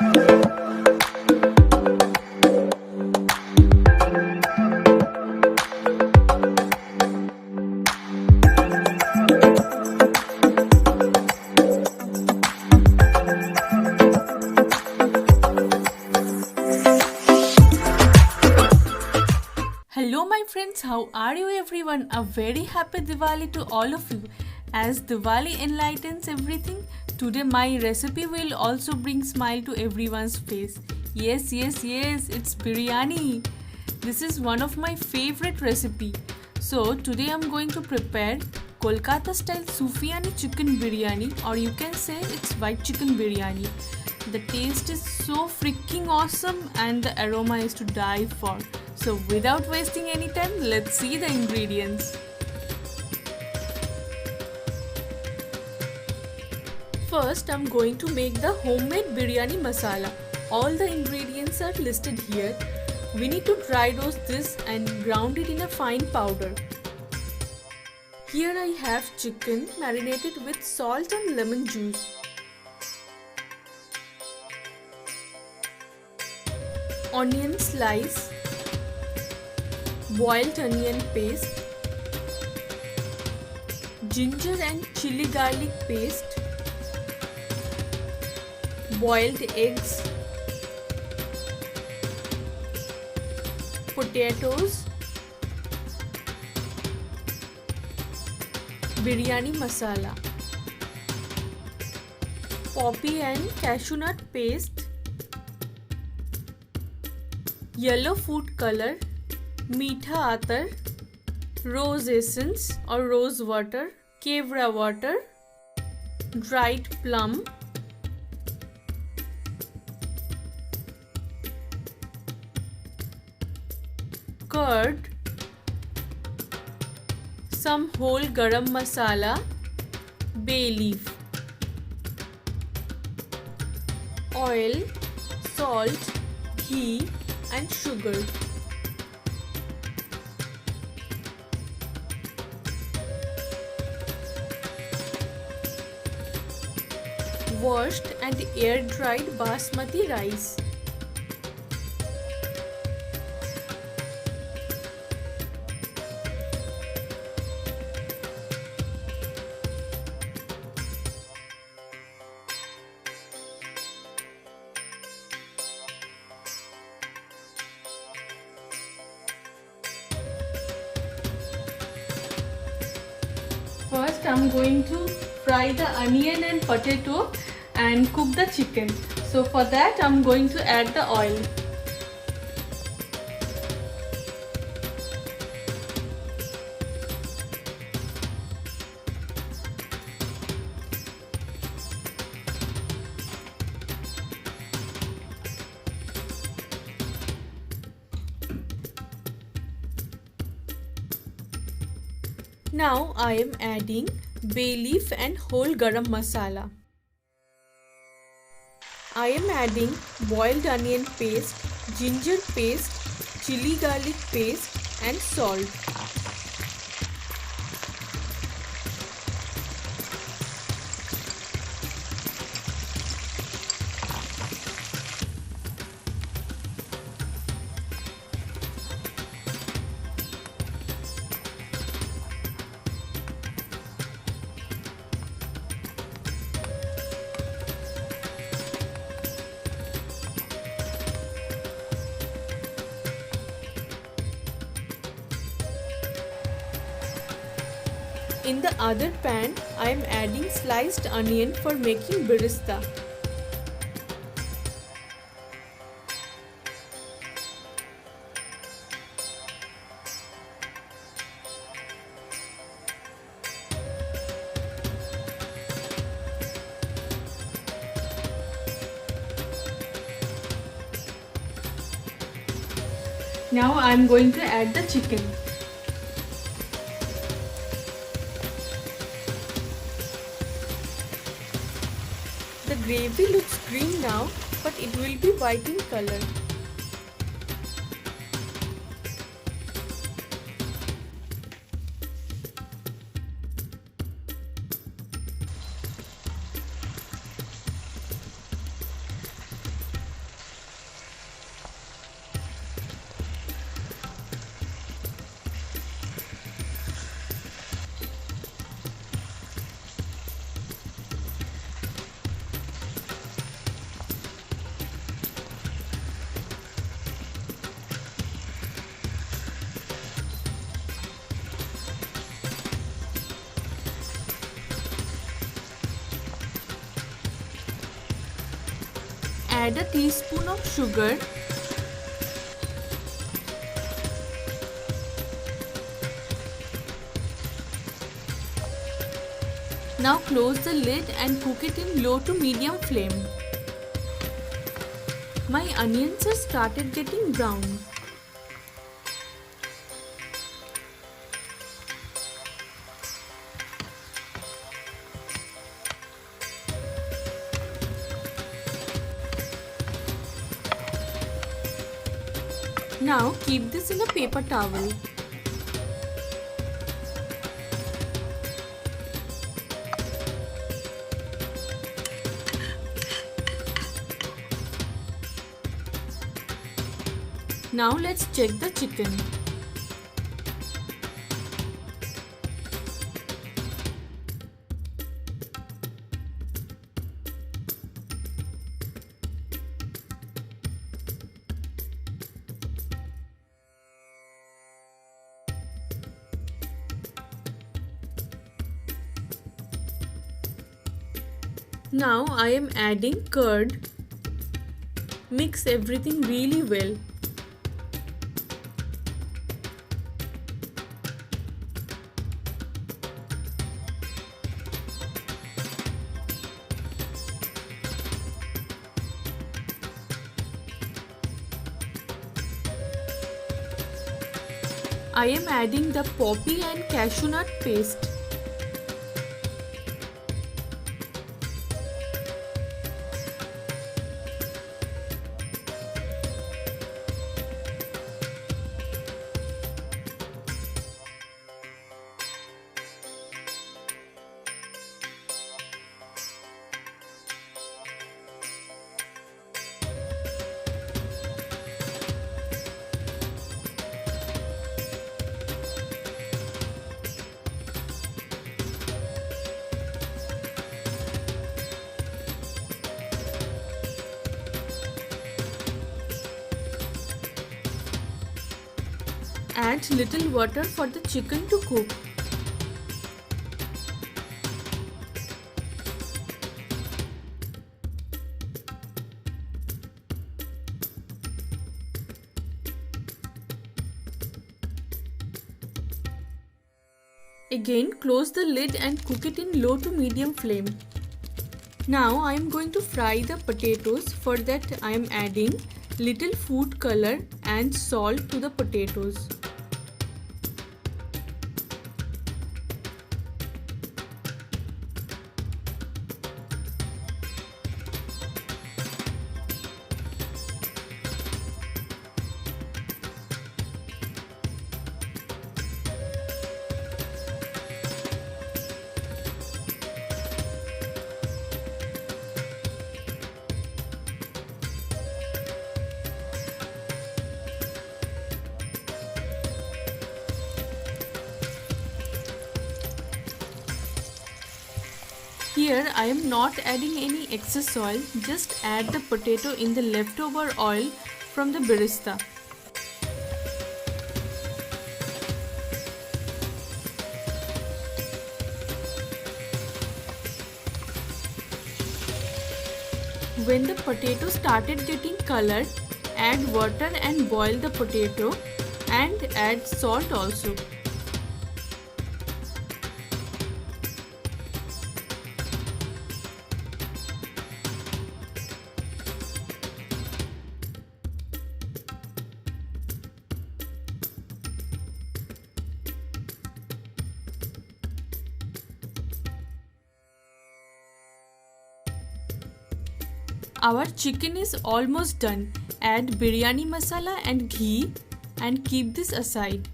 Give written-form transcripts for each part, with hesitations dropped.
Hello my friends, how are you everyone? A very happy Diwali to all of you. As Diwali enlightens everything, today my recipe will also bring smile to everyone's face. Yes, it's biryani. This is one of my favorite recipe. So today I'm going to prepare Kolkata style Sufiyani chicken biryani, or you can say it's white chicken biryani. The taste is so freaking awesome and the aroma is to die for. So without wasting any time, let's see the ingredients. First, I'm going to make the homemade biryani masala. All the ingredients are listed here. We need to dry roast this and ground it in a fine powder. Here I have chicken marinated with salt and lemon juice. Onion slice, boiled onion paste, ginger and chili garlic paste, boiled eggs, potatoes, biryani masala, poppy and cashew nut paste, yellow food color, meetha atar, rose essence or rose water, kevra water, dried plum, curd, some whole garam masala, bay leaf, oil, salt, ghee and sugar. Washed and air dried basmati rice. First, I'm going to fry the onion and potato and cook the chicken. So for that, I'm going to add the oil. Now I am adding bay leaf and whole garam masala. I am adding boiled onion paste, ginger paste, chili garlic paste and salt. In the other pan, I am adding sliced onion for making birista. Now I am going to add the chicken. The gravy looks green now, but it will be white in color. Add a teaspoon of sugar. Now close the lid and cook it in low to medium flame. My onions have started getting brown. Now keep this in a paper towel. Now let's check the chicken. Now I am adding curd. Mix everything really well. I am adding the poppy and cashew nut paste. Add little water for the chicken to cook. Again, close the lid and cook it in low to medium flame. Now I am going to fry the potatoes. For that I am adding little food color and salt to the potatoes. Here I am not adding any excess oil, just add the potato in the leftover oil from the birista. When the potato started getting colored, add water and boil the potato and add salt also. Our chicken is almost done. Add biryani masala and ghee and keep this aside.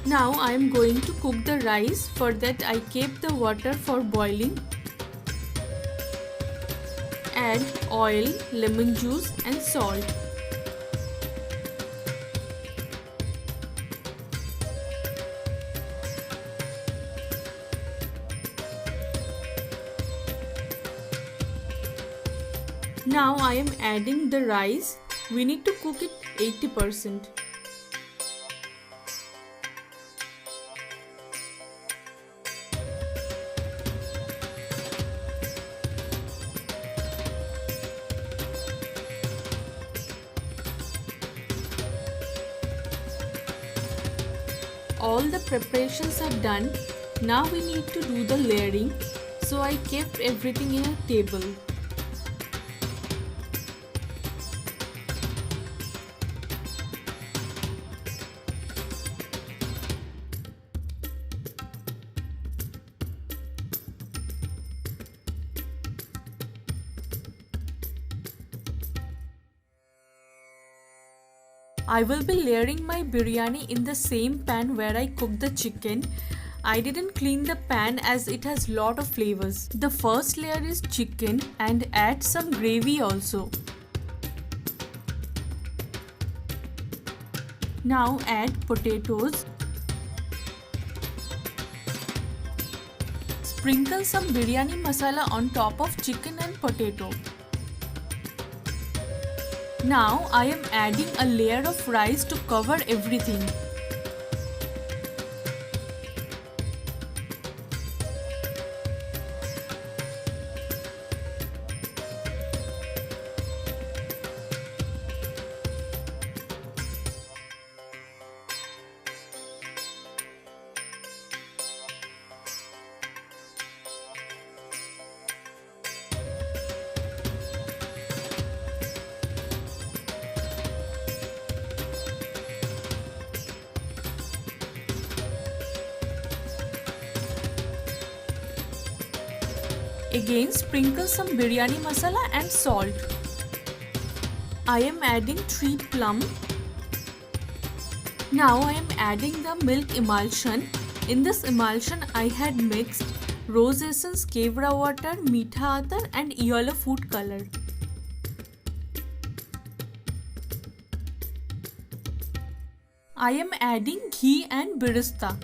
Now I am going to cook the rice. For that I kept the water for boiling. Add oil, lemon juice and salt. Now I am adding the rice We need to cook it 80%. All the preparations are done. Now we need to do the layering. So I kept everything in a table. I will be layering my biryani in the same pan where I cooked the chicken. I didn't clean the pan as it has lot of flavors. The first layer is chicken and add some gravy also. Now add potatoes. Sprinkle some biryani masala on top of chicken and potato. Now I am adding a layer of rice to cover everything. Again sprinkle some biryani masala and salt. I am adding 3 plum. Now I am adding the milk emulsion. In this emulsion I had mixed rose essence, kevra water, meetha atar and yellow food color. I am adding ghee and birista.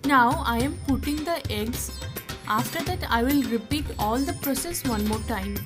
Now I am putting the eggs. After that I will repeat all the process one more time.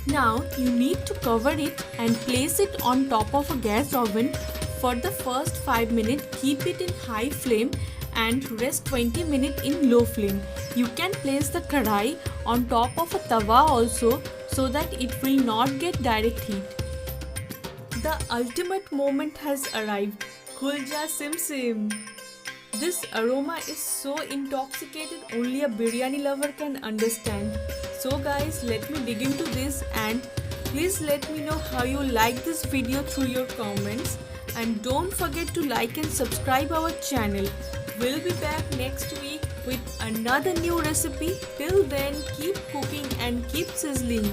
Now you need to cover it and place it on top of a gas oven. For the first 5 minutes, keep it in high flame and rest 20 minutes in low flame. You can place the kadai on top of a tawa also so that it will not get direct heat. The ultimate moment has arrived. Khulja Sim Sim. This aroma is so intoxicated only a biryani lover can understand. So guys, let me dig into this and please let me know how you like this video through your comments. And don't forget to like and subscribe our channel. We'll be back next week with another new recipe. Till then, keep cooking and keep sizzling.